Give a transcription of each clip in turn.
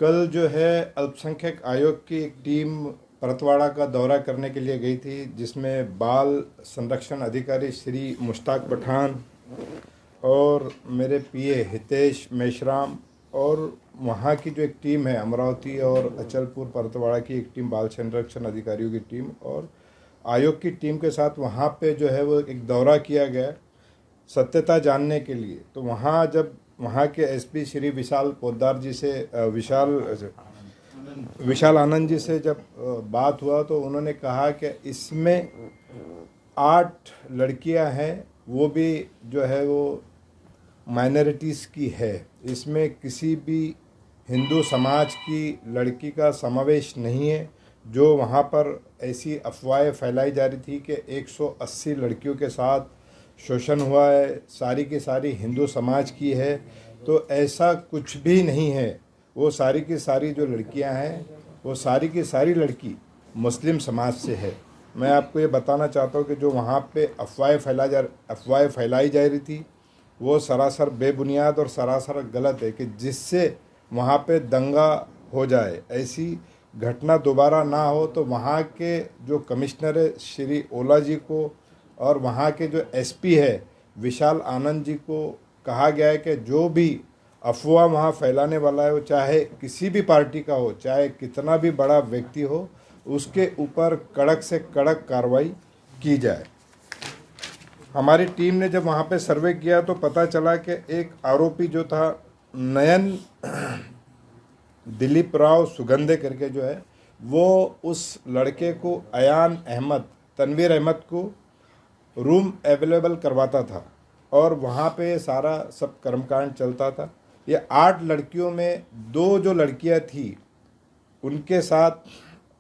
कल जो है अल्पसंख्यक आयोग की एक टीम परतवाड़ा का दौरा करने के लिए गई थी, जिसमें बाल संरक्षण अधिकारी श्री मुश्ताक पठान और मेरे पीए हितेश मेश्राम और वहाँ की जो एक टीम है अमरावती और अचलपुर परतवाड़ा की एक टीम बाल संरक्षण अधिकारियों की टीम और आयोग की टीम के साथ वहाँ पे जो है वो एक दौरा किया गया सत्यता जानने के लिए। तो वहाँ जब वहाँ के एसपी श्री विशाल पोद्दार जी से विशाल आनंद जी से जब बात हुआ तो उन्होंने कहा कि इसमें 8 लड़कियां हैं, वो भी जो है वो माइनॉरिटीज़ की है। इसमें किसी भी हिंदू समाज की लड़की का समावेश नहीं है। जो वहाँ पर ऐसी अफवाहें फैलाई जा रही थी कि 180 लड़कियों के साथ शोषण हुआ है, सारी की सारी हिंदू समाज की है, तो ऐसा कुछ भी नहीं है। वो सारी की सारी जो लड़कियां हैं वो सारी की सारी लड़की मुस्लिम समाज से है। मैं आपको ये बताना चाहता हूँ कि जो वहाँ पे अफवाहें फैलाई जा रही थी वो सरासर बेबुनियाद और सरासर गलत है कि जिससे वहाँ पे दंगा हो जाए, ऐसी घटना दोबारा ना हो। तो वहाँ के जो कमिश्नर है श्री ओला जी को और वहाँ के जो एसपी है विशाल आनंद जी को कहा गया है कि जो भी अफवाह वहाँ फैलाने वाला है वो चाहे किसी भी पार्टी का हो, चाहे कितना भी बड़ा व्यक्ति हो, उसके ऊपर कड़क से कड़क कार्रवाई की जाए। हमारी टीम ने जब वहाँ पे सर्वे किया तो पता चला कि एक आरोपी जो था नयन दिलीप राव सुगंधे करके जो है वो उस लड़के को अयान अहमद तनवीर अहमद को रूम अवेलेबल करवाता था और वहाँ पे सारा सब कर्मकांड चलता था। ये 8 लड़कियों में 2 जो लड़कियाँ थी उनके साथ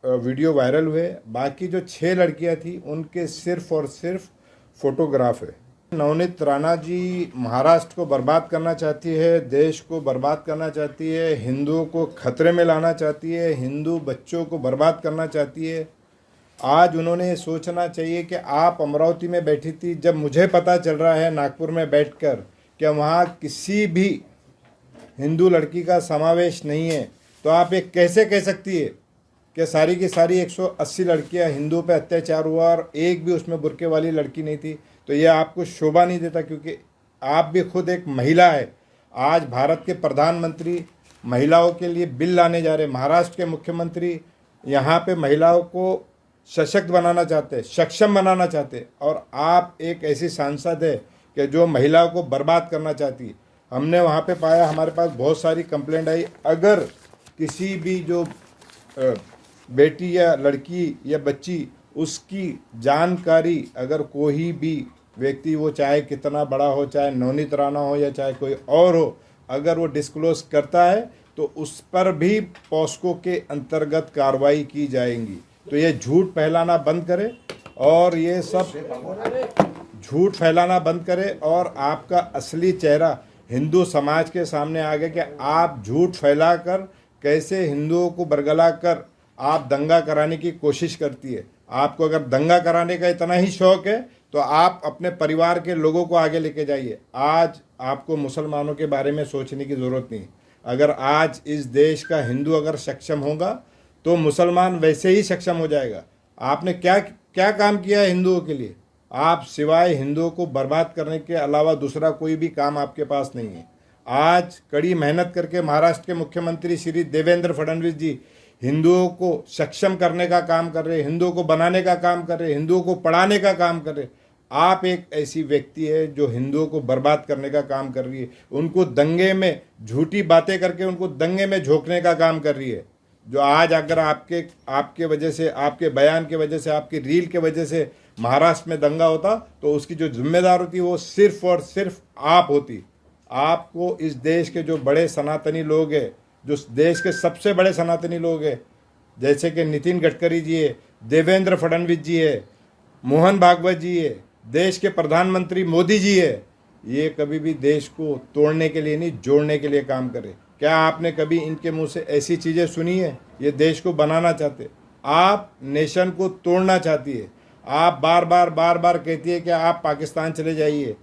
वीडियो वायरल हुए, बाकी जो 6 लड़कियाँ थी उनके सिर्फ और सिर्फ फोटोग्राफ है। नवनीत राणा जी महाराष्ट्र को बर्बाद करना चाहती है, देश को बर्बाद करना चाहती है, हिंदुओं को खतरे में लाना चाहती है, हिंदू बच्चों को बर्बाद करना चाहती है। आज उन्होंने सोचना चाहिए कि आप अमरावती में बैठी थी, जब मुझे पता चल रहा है नागपुर में बैठकर कि वहाँ किसी भी हिंदू लड़की का समावेश नहीं है, तो आप ये कैसे कह सकती है कि सारी की सारी 180 लड़कियां हिंदुओं पे अत्याचार हुआ और एक भी उसमें बुर्के वाली लड़की नहीं थी? तो ये आपको शोभा नहीं देता, क्योंकि आप भी खुद एक महिला है। आज भारत के प्रधानमंत्री महिलाओं के लिए बिल लाने जा रहे हैं, महाराष्ट्र के मुख्यमंत्री यहाँ पे महिलाओं को सशक्त बनाना चाहते हैं, सक्षम बनाना चाहते हैं, और आप एक ऐसी सांसद है कि जो महिलाओं को बर्बाद करना चाहती है। हमने वहाँ पे पाया, हमारे पास बहुत सारी कंप्लेंट आई, अगर किसी भी जो बेटी या लड़की या बच्ची उसकी जानकारी अगर कोई भी व्यक्ति, वो चाहे कितना बड़ा हो, चाहे नवनीत राणा हो या चाहे कोई और हो, अगर वो डिस्क्लोज करता है तो उस पर भी पॉस्को के अंतर्गत कार्रवाई की जाएगी। तो ये झूठ फैलाना बंद करे और ये सब झूठ फैलाना बंद करे और आपका असली चेहरा हिंदू समाज के सामने आ गया कि आप झूठ फैलाकर कैसे हिंदुओं को बरगला कर आप दंगा कराने की कोशिश करती है। आपको अगर दंगा कराने का इतना ही शौक है तो आप अपने परिवार के लोगों को आगे लेके जाइए। आज आपको मुसलमानों के बारे में सोचने की ज़रूरत नहीं। अगर आज इस देश का हिंदू अगर सक्षम होगा तो मुसलमान वैसे ही सक्षम हो जाएगा। आपने क्या क्या काम किया है हिंदुओं के लिए? आप सिवाय हिंदुओं को बर्बाद करने के अलावा दूसरा कोई भी काम आपके पास नहीं है। आज कड़ी मेहनत करके महाराष्ट्र के मुख्यमंत्री श्री देवेंद्र फडणवीस जी हिंदुओं को सक्षम करने का काम कर रहे, हिंदुओं को बनाने का काम कर रहे, हिंदुओं को पढ़ाने का काम कर रहे। आप एक ऐसी व्यक्ति है जो हिंदुओं को बर्बाद करने का काम कर रही है, उनको दंगे में झूठी बातें करके उनको दंगे में झोंकने का काम कर रही है। जो आज अगर आपके वजह से, आपके बयान की वजह से, आपकी रील के वजह से महाराष्ट्र में दंगा होता तो उसकी जो जिम्मेदार होती वो सिर्फ और सिर्फ आप होती। आपको इस देश के जो बड़े सनातनी लोग हैं, जो देश के सबसे बड़े सनातनी लोग हैं, जैसे कि नितिन गडकरी जी है, देवेंद्र फडणवीस जी है, मोहन भागवत जी है, देश के प्रधानमंत्री मोदी जी है, ये कभी भी देश को तोड़ने के लिए नहीं, जोड़ने के लिए काम करे। क्या आपने कभी इनके मुंह से ऐसी चीज़ें सुनी है? ये देश को बनाना चाहते, आप नेशन को तोड़ना चाहती है। आप बार बार कहती है कि आप पाकिस्तान चले जाइए।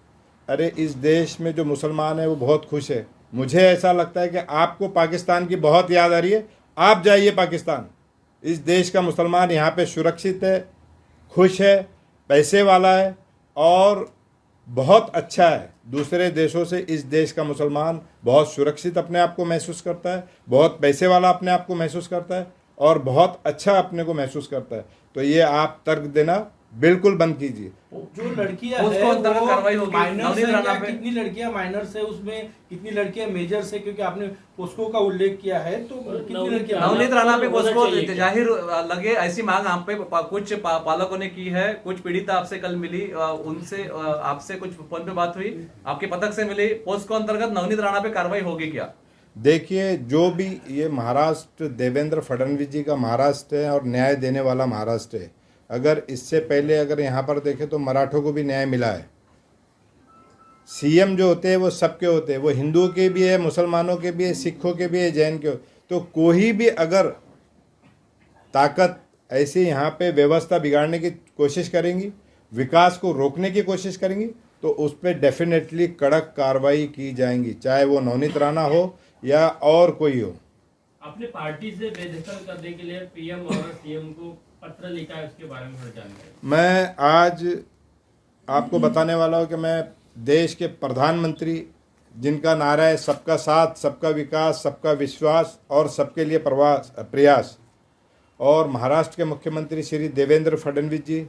अरे इस देश में जो मुसलमान है वो बहुत खुश है। मुझे ऐसा लगता है कि आपको पाकिस्तान की बहुत याद आ रही है, आप जाइए पाकिस्तान। इस देश का मुसलमान यहाँ पे सुरक्षित है, खुश है, पैसे वाला है और बहुत अच्छा है। दूसरे देशों से इस देश का मुसलमान बहुत सुरक्षित अपने आप को महसूस करता है, बहुत पैसे वाला अपने आप को महसूस करता है और बहुत अच्छा अपने को महसूस करता है। तो ये आप तर्क देना बिल्कुल बंद कीजिए। जो लड़कियां उसको है अंतर्गत वो कार्रवाई होगी। माइनर नवनीत से राणा क्या, पे कितनी लड़कियां माइनर से, उसमें कितनी लड़कियां मेजर से, क्योंकि आपने पोस्को का उल्लेख किया है, तो कितनी लड़कियां नवनीत राणा पे होना उसको चाहिए क्या? जाहिर लगे ऐसी मांग आप पे कुछ पालकों ने की है। कुछ पीड़िता आपसे कल मिली, उनसे आपसे कुछ फोन पे बात हुई, आपके पदक से मिली। पोस्को अंतर्गत नवनीत राणा पे कार्रवाई होगी क्या? देखिए, जो भी ये महाराष्ट्र देवेंद्र फडणवीस जी का महाराष्ट्र है और न्याय देने वाला महाराष्ट्र है। अगर इससे पहले अगर यहाँ पर देखें तो मराठों को भी न्याय मिला है। सीएम जो होते हैं वो सबके होते हैं, वो हिंदुओं के भी है, मुसलमानों के भी है, सिखों के भी है, जैन के। तो कोई भी अगर ताकत ऐसी यहाँ पे व्यवस्था बिगाड़ने की कोशिश करेंगी, विकास को रोकने की कोशिश करेंगी, तो उस पर डेफिनेटली कड़क कार्रवाई की जाएंगी, चाहे वो नवनीत राणा हो या और कोई हो। अपने पार्टी से बेदखल करने के लिए पीएम और सीएम को पत्र लिखा है, उसके बारे में थोड़ा जानकारी। मैं आज आपको बताने वाला हूँ कि मैं देश के प्रधानमंत्री, जिनका नारा है सबका साथ, सबका विकास, सबका विश्वास और सबके लिए प्रयास, और महाराष्ट्र के मुख्यमंत्री श्री देवेंद्र फडणवीस जी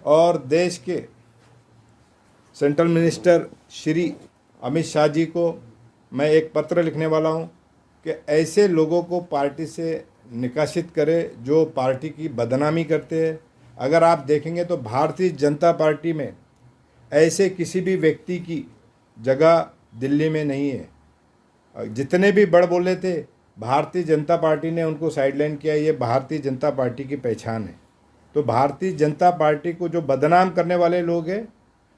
और देश के सेंट्रल मिनिस्टर श्री अमित शाह जी को मैं एक पत्र लिखने वाला हूं कि ऐसे लोगों को पार्टी से निकासित करें जो पार्टी की बदनामी करते हैं। अगर आप देखेंगे तो भारतीय जनता पार्टी में ऐसे किसी भी व्यक्ति की जगह दिल्ली में नहीं है। जितने भी बड़ बोले थे, भारतीय जनता पार्टी ने उनको साइडलाइन किया। ये भारतीय जनता पार्टी की पहचान है। तो भारतीय जनता पार्टी को जो बदनाम करने वाले लोग हैं,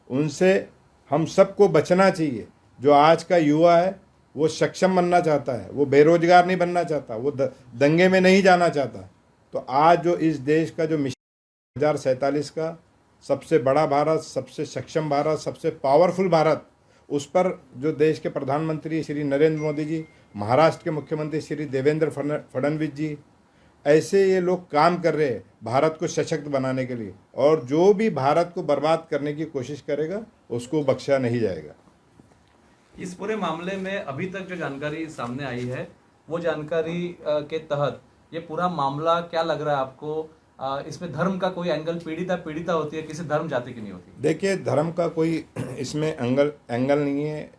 उनसे हम सबको बचना चाहिए। जो आज का युवा है वो सक्षम बनना चाहता है, वो बेरोजगार नहीं बनना चाहता, वो दंगे में नहीं जाना चाहता। तो आज जो इस देश का जो मिशन 2047 का सबसे बड़ा भारत, सबसे सक्षम भारत, सबसे पावरफुल भारत, उस पर जो देश के प्रधानमंत्री श्री नरेंद्र मोदी जी, महाराष्ट्र के मुख्यमंत्री श्री देवेंद्र फडणवीस जी, ऐसे ये लोग काम कर रहे हैं भारत को सशक्त बनाने के लिए। और जो भी भारत को बर्बाद करने की कोशिश करेगा उसको बख्शा नहीं जाएगा। इस पूरे मामले में अभी तक जो जानकारी सामने आई है, वो जानकारी के तहत ये पूरा मामला क्या लग रहा है आपको? इसमें धर्म का कोई एंगल, पीड़िता होती है, किसी धर्म जाति की नहीं होती? देखिए, धर्म का कोई इसमें एंगल नहीं है।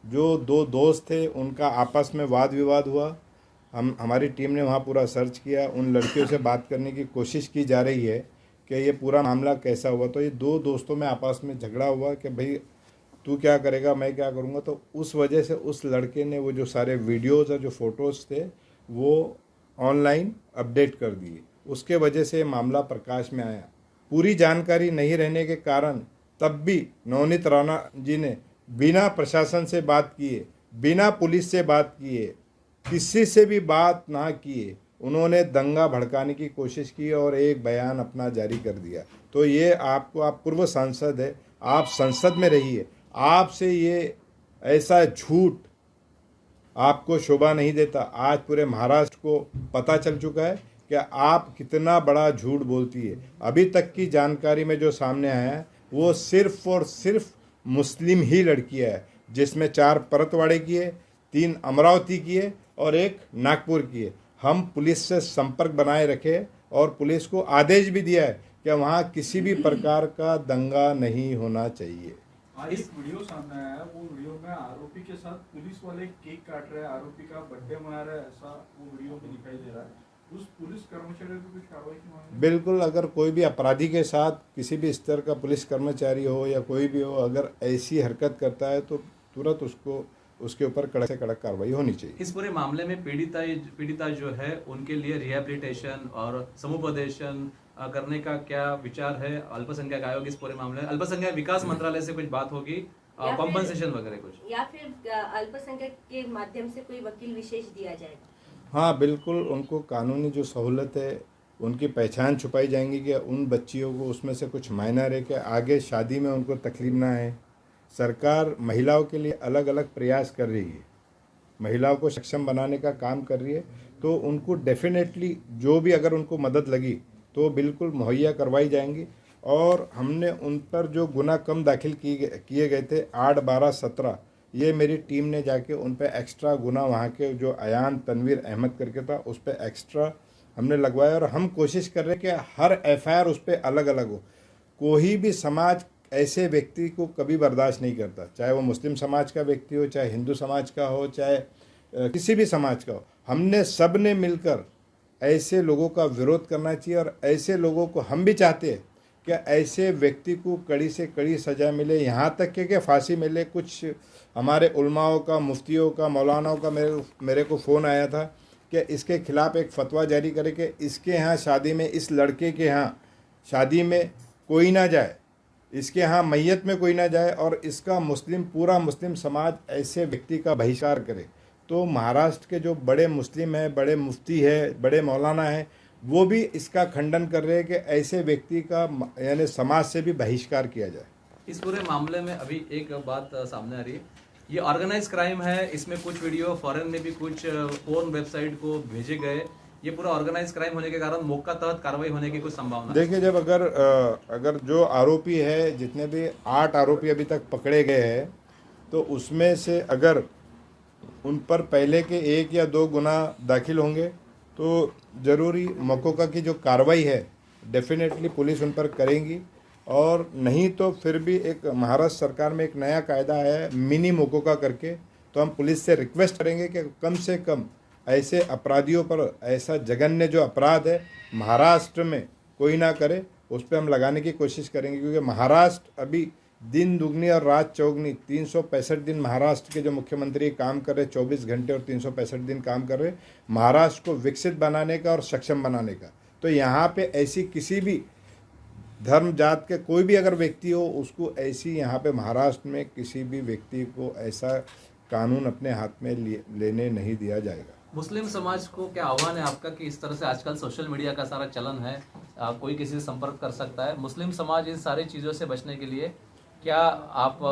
जो दो दोस्त थे उनका आपस में वाद विवाद हुआ। हमारी टीम ने वहाँ पूरा सर्च किया, उन लड़कियों से बात करने की कोशिश की जा रही है कि ये पूरा मामला कैसा हुआ। तो ये दो दोस्तों में आपस में झगड़ा हुआ कि भाई तू क्या करेगा, मैं क्या करूँगा। तो उस वजह से उस लड़के ने वो जो सारे वीडियोज़ और जो फ़ोटोज़ थे वो ऑनलाइन अपडेट कर दिए। उसके वजह से मामला प्रकाश में आया। पूरी जानकारी नहीं रहने के कारण तब भी नवनीत राणा जी ने बिना प्रशासन से बात किए, बिना पुलिस से बात किए, किसी से भी बात ना किए, उन्होंने दंगा भड़काने की कोशिश की और एक बयान अपना जारी कर दिया। तो ये आप पूर्व सांसद है, आप संसद में रहिए, आपसे ये ऐसा झूठ आपको शोभा नहीं देता। आज पूरे महाराष्ट्र को पता चल चुका है कि आप कितना बड़ा झूठ बोलती है। अभी तक की जानकारी में जो सामने आया है वो सिर्फ और सिर्फ मुस्लिम ही लड़कियां है, जिसमें 4 परतवाड़े की है, 3 अमरावती की है और 1 नागपुर की है। हम पुलिस से संपर्क बनाए रखे और पुलिस को आदेश भी दिया है कि वहाँ किसी भी प्रकार का दंगा नहीं होना चाहिए। आज एक वीडियो सामने आया है, वो वीडियो में आरोपी के साथ पुलिस वाले केक काट रहे हैं, आरोपी का बर्थडे मना रहे हैं, ऐसा वो वीडियो में दिखाई दे रहा है। उस पुलिस कर्मचारी को कुछ कार्रवाई की मांग है? बिल्कुल, अगर कोई भी अपराधी के साथ किसी भी स्तर का पुलिस कर्मचारी हो या कोई भी हो, अगर ऐसी हरकत करता है तो तुरंत उसके ऊपर कड़क से कड़क कार्रवाई होनी चाहिए। इस पूरे मामले में पीड़िता जो है उनके लिए रिहेबिलिटेशन और समुपदेशन करने का क्या विचार है? अल्पसंख्यक आयोग इस पूरे मामले में, अल्पसंख्यक विकास मंत्रालय से कुछ बात होगी, कॉम्पनसेशन वगैरह कुछ, या फिर अल्पसंख्यक के माध्यम से कोई वकील विशेष दिया जाएगा? हाँ बिल्कुल, उनको कानूनी जो सहूलत है उनकी पहचान छुपाई जाएंगी कि उन बच्चियों को उसमें से कुछ माइनर है कि आगे शादी में उनको तकलीफ ना है। सरकार महिलाओं के लिए अलग अलग प्रयास कर रही है। महिलाओं को सक्षम बनाने का काम कर रही है, तो उनको डेफिनेटली जो भी अगर उनको मदद लगी तो बिल्कुल मुहैया करवाई जाएंगी। और हमने उन पर जो गुना कम दाखिल किए गए थे 8, 12, 17, ये मेरी टीम ने जाके उन पर एक्स्ट्रा गुना वहाँ के जो अयान तनवीर अहमद करके था उस पर एक्स्ट्रा हमने लगवाया। और हम कोशिश कर रहे हैं कि हर FIR उस पर अलग अलग हो। कोई भी समाज ऐसे व्यक्ति को कभी बर्दाश्त नहीं करता, चाहे वो मुस्लिम समाज का व्यक्ति हो, चाहे हिंदू समाज का हो, चाहे किसी भी समाज का हो। हमने सब ने मिलकर ऐसे लोगों का विरोध करना चाहिए। और ऐसे लोगों को हम भी चाहते हैं कि ऐसे व्यक्ति को कड़ी से कड़ी सज़ा मिले, यहाँ तक कि फांसी मिले। कुछ हमारे उलमाओं का, मुफ्तियों का, मौलानाओं का मेरे को फ़ोन आया था कि इसके खिलाफ़ एक फतवा जारी करे कि इसके यहाँ शादी में, इस लड़के के यहाँ शादी में कोई ना जाए, इसके यहाँ मैयत में कोई ना जाए, और इसका पूरा मुस्लिम समाज ऐसे व्यक्ति का बहिष्कार करे। तो महाराष्ट्र के जो बड़े मुस्लिम हैं, बड़े मुफ्ती हैं, बड़े मौलाना हैं, वो भी इसका खंडन कर रहे हैं कि ऐसे व्यक्ति का यानी समाज से भी बहिष्कार किया जाए। इस पूरे मामले में अभी एक बात सामने आ रही है, ये ऑर्गेनाइज क्राइम है। इसमें कुछ वीडियो फॉरेन में भी कुछ पोर्न वेबसाइट को भेजे गए। ये पूरा ऑर्गेनाइज क्राइम होने के कारण मौका तहत कार्रवाई होने की कुछ संभावना? देखिए, जब अगर जो आरोपी है, जितने भी 8 आरोपी अभी तक पकड़े गए हैं, तो उसमें से अगर उन पर पहले के 1 या 2 गुना दाखिल होंगे तो ज़रूरी मौका की जो कार्रवाई है डेफिनेटली पुलिस उन पर करेंगी। और नहीं तो फिर भी एक महाराष्ट्र सरकार में एक नया कायदा है मिनी मोकोका करके, तो हम पुलिस से रिक्वेस्ट करेंगे कि कम से कम ऐसे अपराधियों पर, ऐसा जघन्य जो अपराध है महाराष्ट्र में कोई ना करे, उस पर हम लगाने की कोशिश करेंगे। क्योंकि महाराष्ट्र अभी दिन दुगनी और रात चौगनी 365 दिन महाराष्ट्र के जो मुख्यमंत्री काम कर रहे, 24 घंटे और 365 दिन काम कर रहे महाराष्ट्र को विकसित बनाने का और सक्षम बनाने का। तो यहाँ पे ऐसी किसी भी धर्म जात के कोई भी अगर व्यक्ति हो, उसको ऐसी यहाँ पे महाराष्ट्र में किसी भी व्यक्ति को ऐसा कानून अपने हाथ में लेने नहीं दिया जाएगा। मुस्लिम समाज को क्या आह्वान है आपका कि इस तरह से आजकल सोशल मीडिया का सारा चलन है, कोई किसी से संपर्क कर सकता है, मुस्लिम समाज इन सारी चीज़ों से बचने के लिए क्या आप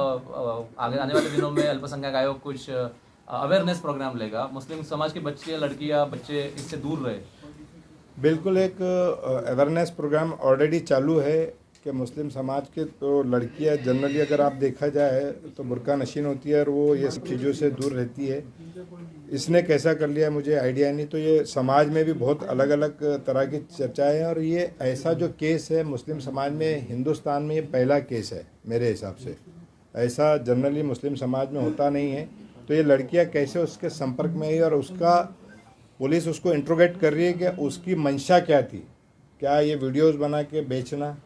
आगे आने वाले दिनों में अल्पसंख्यक आयोग कुछ अवेयरनेस प्रोग्राम लेगा, मुस्लिम समाज के बच्चे, लड़कियां, बच्चे इससे दूर रहे? बिल्कुल, एक अवेयरनेस प्रोग्राम ऑलरेडी चालू है कि मुस्लिम समाज के तो लड़कियां जनरली अगर आप देखा जाए तो बुर्का नशीन होती है और वो ये सब चीज़ों से दूर रहती है। इसने कैसा कर लिया मुझे आइडिया नहीं। तो ये समाज में भी बहुत अलग अलग तरह की चर्चाएं हैं। और ये ऐसा जो केस है मुस्लिम समाज में, हिंदुस्तान में ये पहला केस है मेरे हिसाब से। ऐसा जनरली मुस्लिम समाज में होता नहीं है। तो ये लड़कियां कैसे उसके संपर्क में आई और उसका पुलिस उसको इंट्रोगेट कर रही है कि उसकी मंशा क्या थी, क्या ये वीडियोस बना के बेचना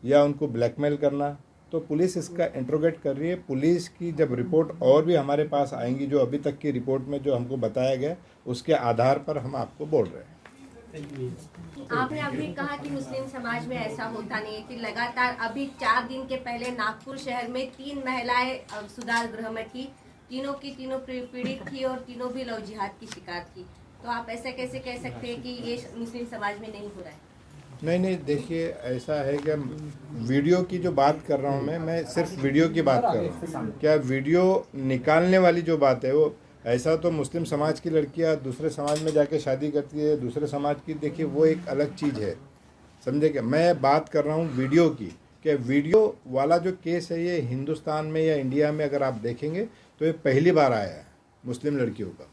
या उनको ब्लैकमेल करना। तो पुलिस इसका इंट्रोगेट कर रही है। पुलिस की जब रिपोर्ट और भी हमारे पास आएंगी, जो अभी तक की रिपोर्ट में जो हमको बताया गया, उसके आधार पर हम आपको बोल रहे हैं। आपने अभी कहा कि मुस्लिम समाज में ऐसा होता नहीं है कि लगातार अभी 4 दिन के पहले नागपुर शहर में 3 महिलाएं सुधार गृह में थी, तीनों की तीनों पीड़ित थी और तीनों भी लव जिहाद की शिकार थी। तो आप ऐसा कैसे कह सकते हैं कि ये मुस्लिम समाज में नहीं हो रहा है? नहीं, देखिए, ऐसा है कि वीडियो की जो बात कर रहा हूँ मैं सिर्फ वीडियो की बात कर रहा हूँ। क्या वीडियो निकालने वाली जो बात है वो, ऐसा तो मुस्लिम समाज की लड़कियाँ दूसरे समाज में जाके शादी करती है, दूसरे समाज की, देखिए वो एक अलग चीज़ है, समझे क्या। मैं बात कर रहा हूँ वीडियो की, कि वीडियो वाला जो केस है ये हिंदुस्तान में या इंडिया में अगर आप देखेंगे तो ये पहली बार आया है मुस्लिम लड़कियों का।